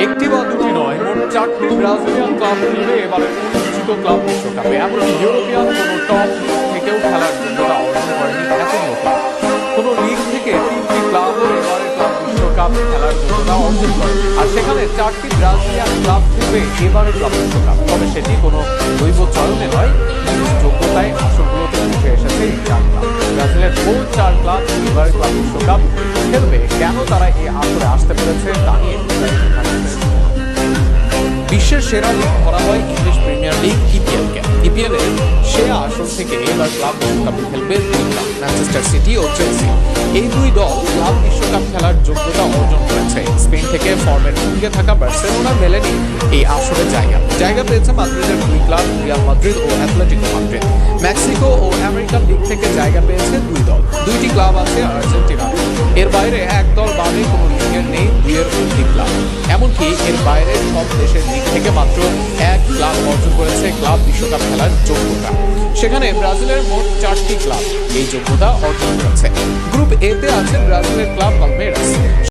একটি বা দুটি নয়, মোট 4টি ব্রাজিলিয়ান ক্লাব মিলে এবারে অনুষ্ঠিত ক্লাব বিশ্বকাপে এমনকি ইউরোপিয়ান কোনো টপ থেকেও খেলার যোগ্যতা অর্জন করেনি এতগুলো ক্লাব। কোনো লিগ থেকে 3টি ক্লাবও এবারে ক্লাব বিশ্বকাপ খেলার যোগ্যতা অর্জন করে, আর সেখানে 4টি ব্রাজিলিয়ান ক্লাব খেলবে এবারে ক্লাব বিশ্বকাপ। তবে সেটি কোনো দৈব চয়নে নয়, যোগ্যতায় আসরগুলোতে উঠে এসেছে এই 4 ক্লাব। ব্রাজিলের কোন 4 ক্লাব এবারে ক্লাব বিশ্বকাপ খেলবে, কেন তারা এই আসরে আসতে পেরেছে তা নিয়ে বিশ্বের সেরা লিগ ধরা হয় ইংলিশ প্রিমিয়ার লিগ ইপিএলকে। ইপিএলের সেরা আসর থেকে এবার ক্লাব বিশ্বকাপে খেলবে 2 ক্লাব, ম্যানচেস্টার সিটি ও চেলসি। এই 2 দল ক্লাব বিশ্বকাপ খেলার যোগ্যতা অর্জন করেছে। স্পেন থেকে ফর্মের সঙ্গে থাকা বার্সেলোনা মেলেনি এই আসরে জায়গা পেয়েছে মাদ্রিদের 2 ক্লাব, রিয়াল মাদ্রিদ ও অ্যাথলেটিকো মাদ্রিদ। মেক্সিকো ও আমেরিকান লিগ থেকে জায়গা পেয়েছে 2 দল, 2টি ক্লাব আছে আর্জেন্টিনা। এর বাইরে এক দল বাদে কোনো লিগের নেই 2-এর অধিক ক্লাব। এমনকি এর বাইরে সব দেশের লিগ থেকে মাত্র 1 ক্লাব অর্জন করেছে ক্লাব বিশ্বকাপ খেলার যোগ্যতা। সেখানে ব্রাজিলের মোট 4টি ক্লাব এই যোগ্যতা অর্জন করেছে। গ্রুপ এ তে আছে ব্রাজিলের ক্লাব পালমেইরাস।